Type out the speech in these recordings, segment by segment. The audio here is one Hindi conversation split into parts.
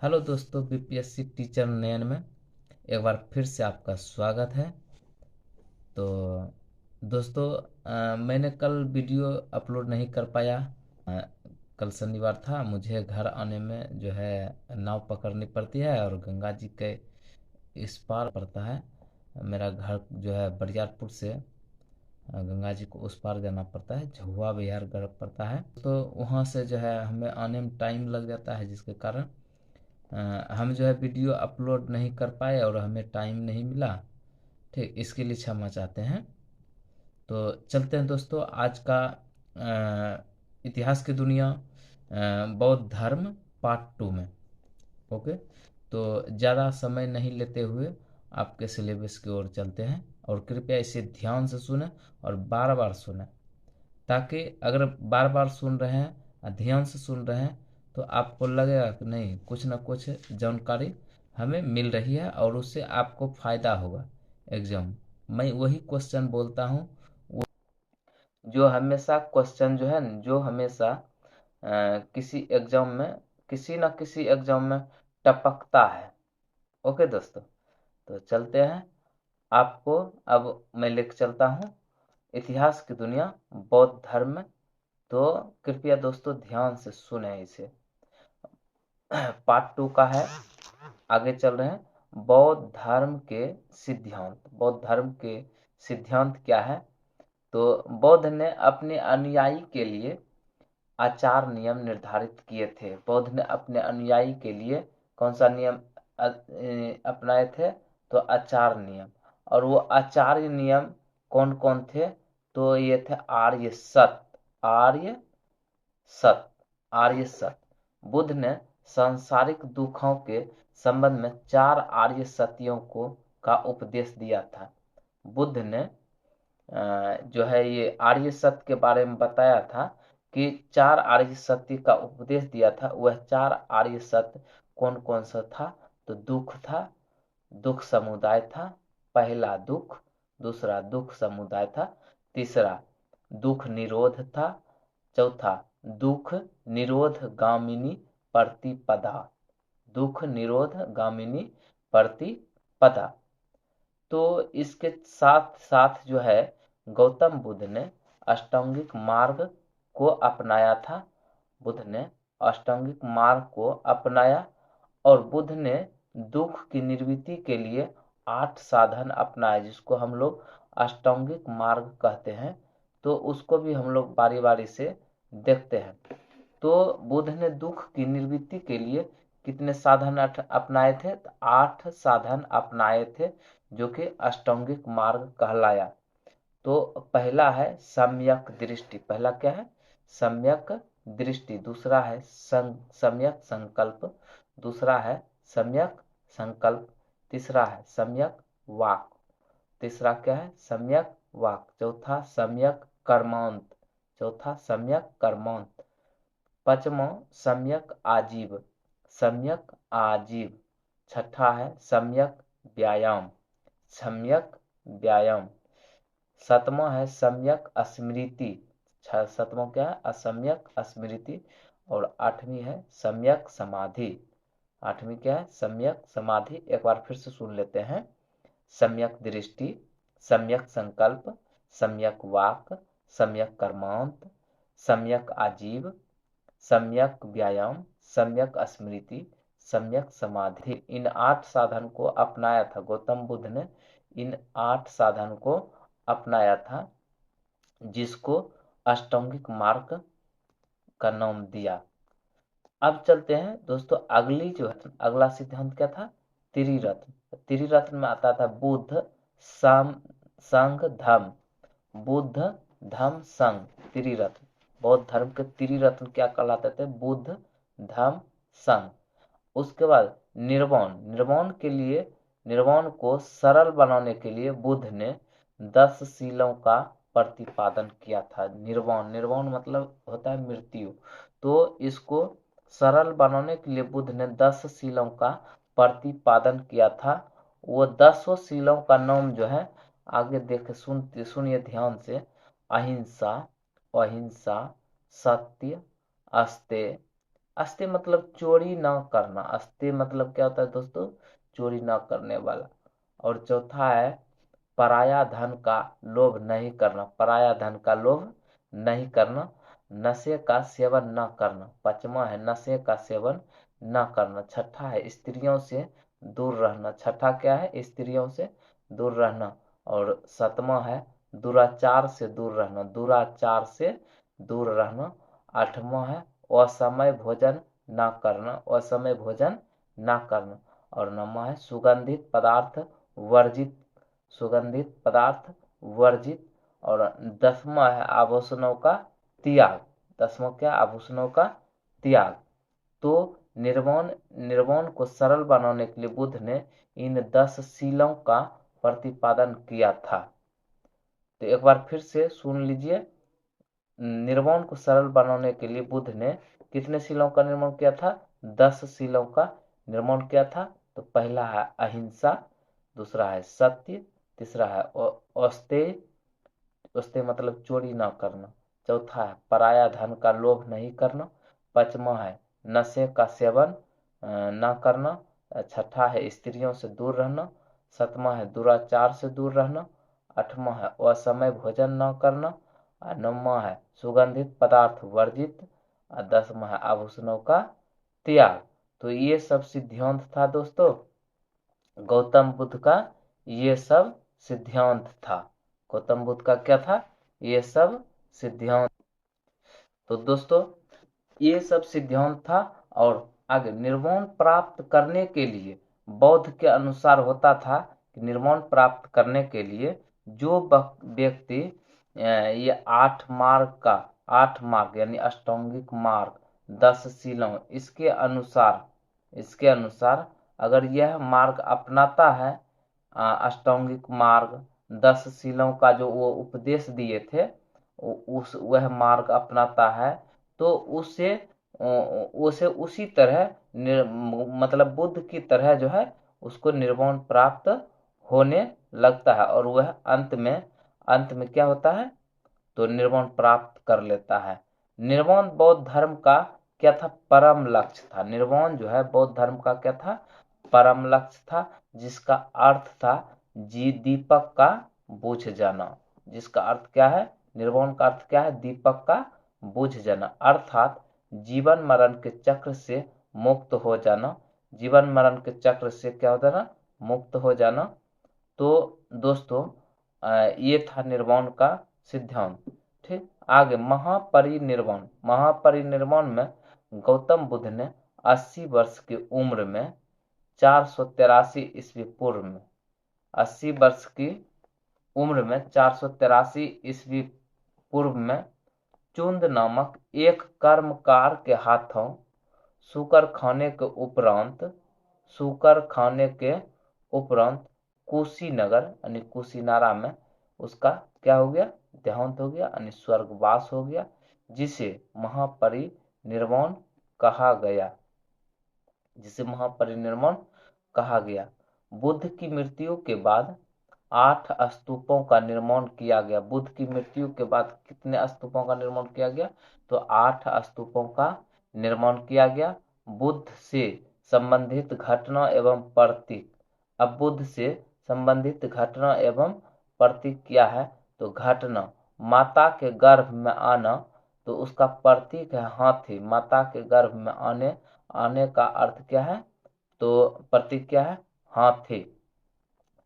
हेलो दोस्तों, बीपीएससी टीचर नयन में एक बार फिर से आपका स्वागत है। तो दोस्तों, मैंने कल वीडियो अपलोड नहीं कर पाया। अ, कल शनिवार था, मुझे घर आने में जो है नाव पकड़नी पड़ती है और गंगा जी के इस पार पड़ता है। मेरा घर जो है बरियारपुर से गंगा जी को उस पार जाना पड़ता है, झुआ बिहार घर पड़ता है। तो वहाँ से जो है हमें आने में टाइम लग जाता है, जिसके कारण हम जो है वीडियो अपलोड नहीं कर पाए और हमें टाइम नहीं मिला। ठीक, इसके लिए क्षमा चाहते हैं। तो चलते हैं दोस्तों, आज का इतिहास की दुनिया बौद्ध धर्म पार्ट 2 में। ओके, तो ज़्यादा समय नहीं लेते हुए आपके सिलेबस की ओर चलते हैं, और कृपया इसे ध्यान से सुनें और बार बार सुनें, ताकि अगर बार बार सुन रहे हैं और ध्यान से सुन रहे हैं तो आपको लगेगा कि नहीं, कुछ ना कुछ जानकारी हमें मिल रही है और उससे आपको फ़ायदा होगा। एग्जाम मैं वही क्वेश्चन बोलता हूँ, जो हमेशा क्वेश्चन जो है न, जो हमेशा किसी एग्जाम में, किसी न किसी एग्जाम में टपकता है। ओके दोस्तों, तो चलते हैं। आपको अब मैं लेकर चलता हूँ इतिहास की दुनिया बौद्ध धर्म में। तो कृपया दोस्तों ध्यान से सुने इसे। पार्ट 2 का है, आगे चल रहे हैं। बौद्ध धर्म के सिद्धांत। बौद्ध धर्म के सिद्धांत क्या है? तो बौद्ध ने अपने अनुयायी के लिए आचार नियम निर्धारित किए थे। बौद्ध ने अपने अनुयायी के लिए कौन सा नियम अपनाए थे? तो आचार नियम। और वो आचार्य नियम कौन कौन थे? तो ये थे आर्य सत्य, आर्य सत्य, आर्य सत्य। बुद्ध ने सांसारिक दुखों के संबंध में 4 आर्य सत्यों को का उपदेश दिया था। बुद्ध ने जो है ये आर्य सत्य के बारे में बताया था कि 4 आर्य सत्य का उपदेश दिया था। वह 4 आर्य सत्य कौन कौन सा था? तो दुख था, दुख समुदाय था, पहला दुख, दूसरा दुख समुदाय था, तीसरा दुख निरोध था, चौथा दुख निरोध गामिनी प्रतिपदा, दुख निरोध गामिनी प्रतिपदा। तो इसके साथ साथ जो है गौतम बुद्ध ने अष्टांगिक मार्ग को अपनाया था। बुद्ध ने अष्टांगिक मार्ग को अपनाया, और बुद्ध ने दुख की निवृत्ति के लिए 8 साधन अपनाए, जिसको हम लोग अष्टांगिक मार्ग कहते हैं। तो उसको भी हम लोग बारी बारी से देखते हैं। तो बुद्ध ने दुख की निवृत्ति के लिए कितने साधन अपनाए थे? तो 8 साधन अपनाए थे, जो कि अष्टांगिक मार्ग कहलाया। तो पहला है सम्यक दृष्टि। पहला क्या है? सम्यक दृष्टि। दूसरा है सम्यक संकल्प। दूसरा है सम्यक संकल्प। तीसरा है सम्यक वाक। तीसरा क्या है? सम्यक वाक। चौथा सम्यक कर्मांत। चौथा सम्यक कर्मांत। पांचवा सम्यक आजीव। सम्यक आजीव। छठा है सम्यक व्यायाम। सम्यक व्यायाम। सातवां है सम्यक स्मृति। सातवां क्या है? असम्यक स्मृति। और आठवीं है सम्यक समाधि। आठवीं क्या है? सम्यक समाधि। एक बार फिर से सुन लेते हैं। सम्यक दृष्टि, सम्यक संकल्प, सम्यक वाक, सम्यक कर्मांत, सम्यक आजीव, सम्यक व्यायाम, सम्यक स्मृति, सम्यक समाधि। इन 8 साधन को अपनाया था गौतम बुद्ध ने। इन 8 साधन को अपनाया था, जिसको अष्टांगिक मार्ग का नाम दिया। अब चलते हैं दोस्तों, अगली जो है अगला सिद्धांत क्या था? त्रिरत्न। त्रिरत्न में आता था बुद्ध, संघ, धम्म। बुद्ध, धम्म, संघ, त्रिरत्न। बौद्ध धर्म के त्रिरत्न क्या कहलाते थे? बुद्ध, धम्म, संघ। उसके बाद निर्वाण। निर्वाण के लिए, निर्वाण को सरल बनाने के लिए बुद्ध ने 10 शीलों का प्रतिपादन किया था। निर्वाण, निर्वाण मतलब होता है मृत्यु। तो इसको सरल बनाने के लिए बुद्ध ने 10 शीलों का प्रतिपादन किया था। वो 10 शीलों का नाम जो है, आगे देख सुनिए ध्यान से। अहिंसा, अहिंसा, सत्य, अस्तेय, अस्ते मतलब चोरी ना करना। अस्ते मतलब क्या होता है दोस्तों? चोरी ना करने वाला। और चौथा है पराया धन का लोभ नहीं करना। पराया धन का लोभ नहीं करना। नशे का सेवन न करना। पांचवा है नशे का सेवन न करना। छठा है स्त्रियों से दूर रहना। छठा क्या है? स्त्रियों से दूर रहना। और सातवां है दुराचार से दूर रहना। दुराचार से दूर रहना। आठवां है असमय भोजन न करना। असमय भोजन न करना। और नौवां है सुगंधित पदार्थ वर्जित। सुगंधित पदार्थ वर्जित। और 10वां है आभूषणों का त्याग। 10वां क्या? आभूषणों का त्याग। तो निर्वाण निर्वाण को सरल बनाने के लिए बुद्ध ने इन 10 शीलों का प्रतिपादन किया था। तो एक बार फिर से सुन लीजिए। निर्वाण को सरल बनाने के लिए बुद्ध ने कितने शीलों का निर्माण किया था? 10 शीलों का निर्माण किया था। तो पहला है अहिंसा, दूसरा है सत्य, तीसरा है औस्तेय, औस्तेय मतलब चोरी ना करना, चौथा है पराया धन का लोभ नहीं करना, पांचवा है नशे का सेवन ना करना, छठा है स्त्रियों से दूर रहना, सातवां है दुराचार से दूर रहना, आठवां है असमय भोजन न करना, और नौवां है सुगंधित पदार्थ वर्जित, और 10वां है आभूषणों का त्याग। तो ये सब सिद्धांत था दोस्तों गौतम बुद्ध का। ये सब सिद्धांत था। गौतम बुद्ध का क्या था? ये सब सिद्धांत। तो दोस्तों ये सब सिद्धांत था। और आगे निर्वाण प्राप्त करने के लिए बौद्ध के अनुसार होता था कि निर्वाण प्राप्त करने के लिए जो व्यक्ति ये 8 मार्ग यानी अष्टांगिक मार्ग 10 शीलों इसके अनुसार अगर यह मार्ग अपनाता है अष्टांगिक मार्ग 10 शीलों का जो वो उपदेश दिए थे वह मार्ग अपनाता है तो उसे उसे उसी तरह मतलब बुद्ध की तरह जो है उसको निर्वाण प्राप्त होने लगता है और वह अंत में क्या होता है? तो निर्वाण प्राप्त कर लेता है। निर्वाण बौद्ध धर्म का क्या था? परम लक्ष्य था। निर्वाण जो है बौद्ध धर्म का क्या था? परम लक्ष्य था, जिसका अर्थ था दीपक का बुझ जाना। जिसका अर्थ क्या है? निर्वाण का अर्थ क्या है? दीपक का बुझ जाना, अर्थात जीवन मरण के चक्र से मुक्त हो जाना। जीवन मरण के चक्र से क्या हो जाना? मुक्त हो जाना। तो दोस्तों ये था निर्वाण का सिद्धांत। ठीक, आगे महापरिनिर्वाण। महापरिनिर्वाण में गौतम बुद्ध ने 80 वर्ष की उम्र में 483 ईस्वी पूर्व में 80 वर्ष की उम्र में 483 ईस्वी पूर्व में चुंद नामक एक कर्मकार के हाथों सूकर खाने के उपरांत कुशीनगर यानी कुशीनारा में उसका क्या हो गया? देहांत हो गया यानी स्वर्गवास हो गया, जिसे महापरिनिर्वाण कहा गया। जिसे महापरिनिर्वाण कहा गया। बुद्ध की मृत्यु के बाद 8 स्तूपों का निर्माण किया गया। बुद्ध की मृत्यु के बाद कितने स्तूपों का निर्माण किया गया? तो 8 स्तूपों का निर्माण किया गया। बुद्ध से संबंधित घटना एवं प्रतीक। अब बुद्ध से संबंधित घटना एवं प्रतीक क्या है? तो घटना माता के गर्भ में आना, तो उसका प्रतीक है हाथी। माता के गर्भ में आने का अर्थ क्या है? तो प्रतीक क्या है? हाथी।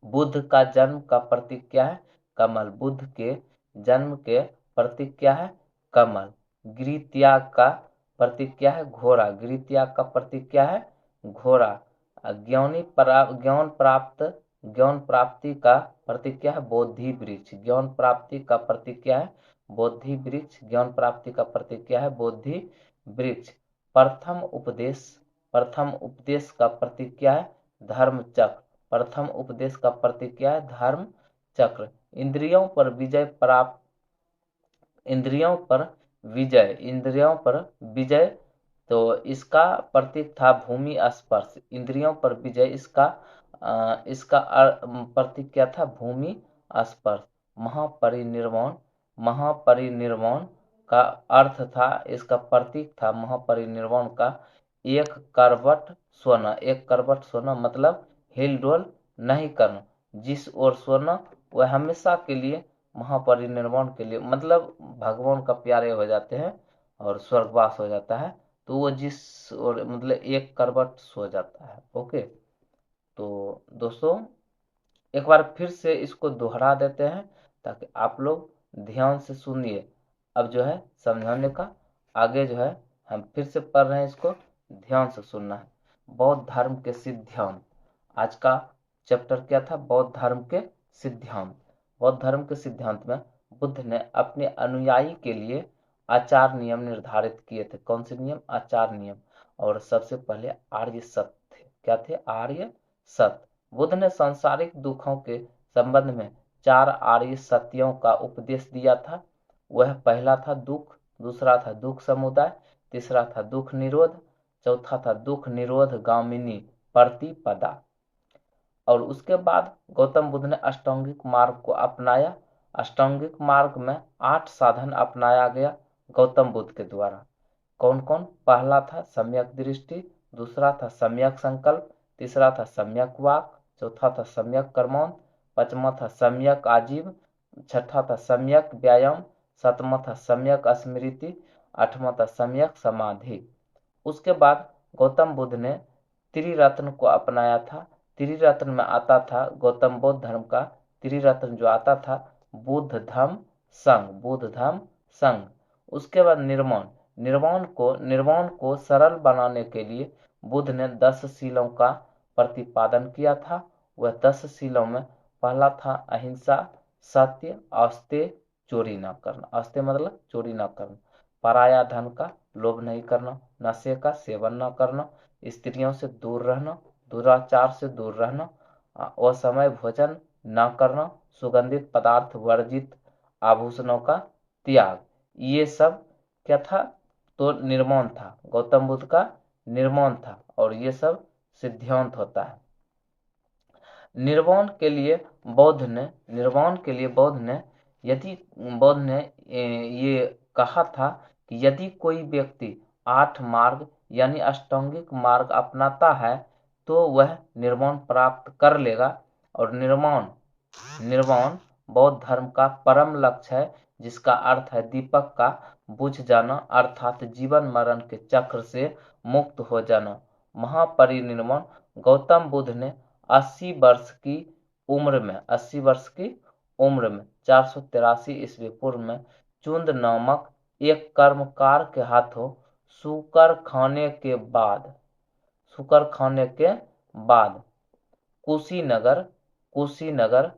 बुद्ध का जन्म का प्रतीक क्या है? कमल। बुद्ध के जन्म के प्रतीक क्या है? कमल। गृह त्याग का प्रतीक क्या है? घोड़ा। गृह त्याग का प्रतीक क्या है? घोड़ा। ज्ञान प्राप्ति का प्रतीक क्या है? बोधि वृक्ष। ज्ञान प्राप्ति का प्रतीक क्या है? बोधि वृक्ष। ज्ञान प्राप्ति का प्रतीक क्या है? बोधि वृक्ष। प्रथम उपदेश का प्रतीक क्या है? धर्म चक्र। प्रथम उपदेश का प्रतीक क्या है? धर्म चक्र। इंद्रियों पर विजय, तो इसका प्रतीक था भूमि स्पर्श। इंद्रियों पर विजय, इसका प्रतीक क्या था? भूमि स्पर्श। महापरिनिर्वाण का अर्थ था, इसका प्रतीक था महापरिनिर्वाण का एक करवट सोना। एक करवट सोना मतलब हिल डोल नहीं करना, जिस ओर सोना वह हमेशा के लिए महापरिनिर्वाण के लिए, मतलब भगवान का प्यारे हो जाते हैं और स्वर्गवास हो जाता है, तो वो जिस ओर मतलब एक करवट सो जाता है। ओके, तो दोस्तों एक बार फिर से इसको दोहरा देते हैं ताकि आप लोग ध्यान से सुनिए। अब जो है समझाने का आगे जो है हम फिर से पढ़ रहे हैं, इसको ध्यान से सुनना है। बौद्ध धर्म के सिद्धांत, आज का चैप्टर क्या था? बौद्ध धर्म के सिद्धांत। बौद्ध धर्म के सिद्धांत में बुद्ध ने अपने अनुयायी के लिए आचार नियम निर्धारित किए थे। कौन से नियम? आचार नियम। और सबसे पहले आर्य सत्य थे। क्या थे? आर्य सत्य। बुद्ध ने सांसारिक दुखों के संबंध में 4 आर्य सत्यों का उपदेश दिया था। वह पहला था दुख, दूसरा था दुख समुदाय, तीसरा था दुख निरोध, चौथा था दुख निरोध गामिनी प्रतिपदा। और उसके बाद गौतम बुद्ध ने अष्टांगिक मार्ग को अपनाया। अष्टांगिक मार्ग में 8 साधन अपनाया गया गौतम बुद्ध के द्वारा। कौन कौन? पहला था सम्यक दृष्टि, दूसरा था सम्यक संकल्प, तीसरा था सम्यक वाक, चौथा था सम्यक कर्मौन, पांचवा था सम्यक आजीव, छठा था सम्यक व्यायाम, सातवां था सम्यक स्मृति, आठवां था सम्यक समाधि। उसके बाद गौतम बुद्ध ने त्रिरत्न को अपनाया था। त्रिरत्न में आता था गौतम बौद्ध धर्म का त्रिरत्न जो आता था, बुद्ध धम्म संघ, बुद्ध धम्म संघ। उसके बाद निर्माण, निर्वाण को सरल बनाने के लिए बुद्ध ने 10 शीलों का प्रतिपादन किया था। वह 10 शीलों में पहला था अहिंसा, सत्य, औस्तेय, चोरी न करना। औस्तेय मतलब चोरी न करना। पराया धन का लोभ नहीं करना, नशे का सेवन न करना, स्त्रियों से दूर रहना, दुराचार से दूर रहना, असमय भोजन न करना, सुगंधित पदार्थ वर्जित, आभूषणों का त्याग। ये सब क्या था? तो निर्माण था, गौतम बुद्ध का निर्माण था। और ये सब सिद्धांत होता है। निर्वाण के लिए बौद्ध ने यदि बौद्ध ने ये कहा था कि यदि कोई व्यक्ति 8 मार्ग यानी अष्टांगिक मार्ग अपनाता है तो वह निर्वाण प्राप्त कर लेगा। और निर्वाण बौद्ध धर्म का परम लक्ष्य है, जिसका अर्थ है दीपक का बुझ जाना, अर्थात जीवन मरण के चक्र से मुक्त हो जाना। महापरिनिर्वाण गौतम बुद्ध ने 80 वर्ष की उम्र में 483 ईस्वी पूर्व में चुंद नामक एक कर्मकार के हाथों सूकर खाने के बाद कुशीनगर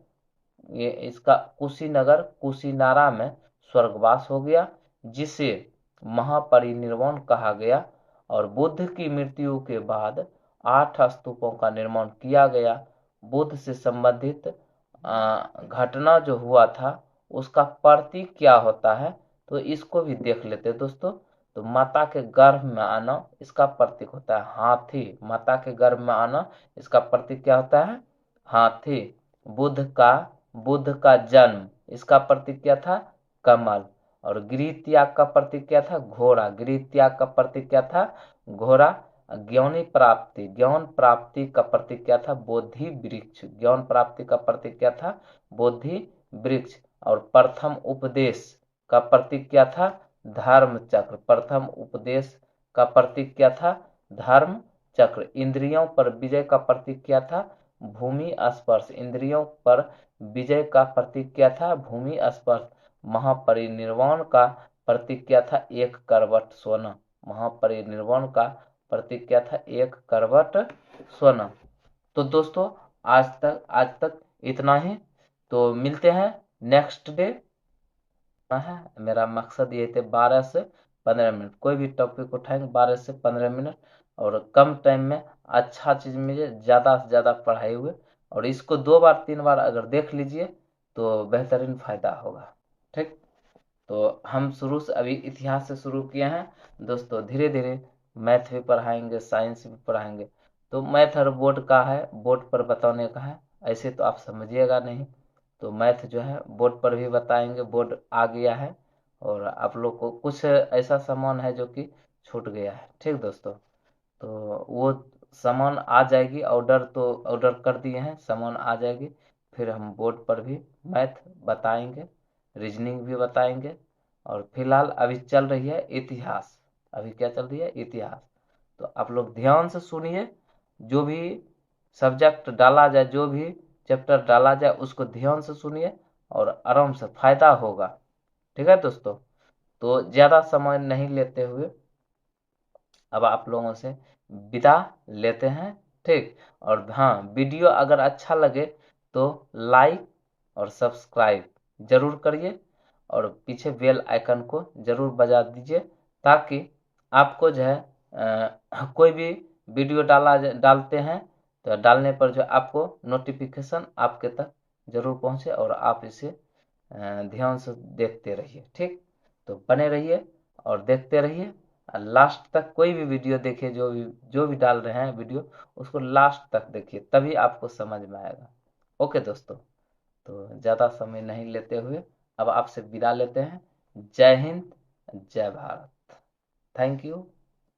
ये इसका कुशीनारा में स्वर्गवास हो गया, जिसे महापरिनिर्वाण कहा गया। और बुद्ध की मृत्यु के बाद 8 स्तूपों का निर्माण किया गया। बुद्ध से संबंधित घटना जो हुआ था उसका प्रतीक क्या होता है, तो इसको भी देख लेते हैं दोस्तों। तो माता के गर्भ में आना, इसका प्रतीक होता है हाथी। माता के गर्भ में आना, इसका प्रतीक क्या होता है? हाथी। बुद्ध का जन्म, इसका प्रतीक क्या था? कमल। और गृह त्याग का प्रतीक क्या था? घोड़ा। गृह त्याग का प्रतीक क्या था? घोड़ा। ज्ञान प्राप्ति का प्रतीक क्या था? बोधि वृक्ष। ज्ञान प्राप्ति का प्रतीक क्या था? बोधि वृक्ष। और प्रथम उपदेश का प्रतीक क्या था? धर्म चक्र। प्रथम उपदेश का प्रतीक क्या था? धर्म चक्र। इंद्रियों पर विजय का प्रतीक क्या था? भूमि स्पर्श। इंद्रियों पर विजय का प्रतीक क्या था? भूमि स्पर्श। महापरिनिर्वाण का प्रतीक क्या था? एक करवट सोना। महापरिनिर्वाण का प्रतीक क्या था? एक करवट सोना। तो दोस्तों आज तक इतना ही। तो मिलते हैं नेक्स्ट डे। है मेरा मकसद ये थे 12 से 15 मिनट, कोई भी टॉपिक उठाएंगे 12 से 15 मिनट, और कम टाइम में अच्छा चीज मिले, ज्यादा से ज्यादा पढ़ाई हुए। और इसको 2 बार 3 बार अगर देख लीजिए तो बेहतरीन फायदा होगा। ठीक, तो हम शुरू से अभी इतिहास से शुरू किए हैं दोस्तों। धीरे धीरे मैथ भी पढ़ाएंगे, साइंस भी पढ़ाएंगे। तो मैथ और बोर्ड का है, बोर्ड पर बताने का है, ऐसे तो आप समझिएगा नहीं। तो मैथ जो है बोर्ड पर भी बताएंगे, बोर्ड आ गया है। और आप लोग को कुछ ऐसा सामान है जो कि छूट गया है। ठीक दोस्तों, तो वो सामान आ जाएगी, ऑर्डर तो ऑर्डर कर दिए हैं, सामान आ जाएगी। फिर हम बोर्ड पर भी मैथ बताएंगे, रीजनिंग भी बताएंगे। और फिलहाल अभी चल रही है इतिहास। अभी क्या चल रही है? इतिहास। तो आप लोग ध्यान से सुनिए, जो भी सब्जेक्ट डाला जाए, जो भी चैप्टर डाला जाए, उसको ध्यान से सुनिए और आराम से फायदा होगा। ठीक है दोस्तों, तो ज़्यादा समय नहीं लेते हुए अब आप लोगों से विदा लेते हैं। ठीक, और हाँ, वीडियो अगर अच्छा लगे तो लाइक और सब्सक्राइब जरूर करिए, और पीछे बेल आइकन को जरूर बजा दीजिए, ताकि आपको जो है कोई भी वीडियो डालते हैं तो डालने पर जो आपको नोटिफिकेशन आपके तक जरूर पहुंचे, और आप इसे ध्यान से देखते रहिए। ठीक, तो बने रहिए और देखते रहिए। लास्ट तक कोई भी वीडियो देखिए, जो भी डाल रहे हैं वीडियो, उसको लास्ट तक देखिए, तभी आपको समझ में आएगा। ओके दोस्तों, तो ज़्यादा समय नहीं लेते हुए अब आपसे विदा लेते हैं। जय हिंद, जय भारत। Thank you.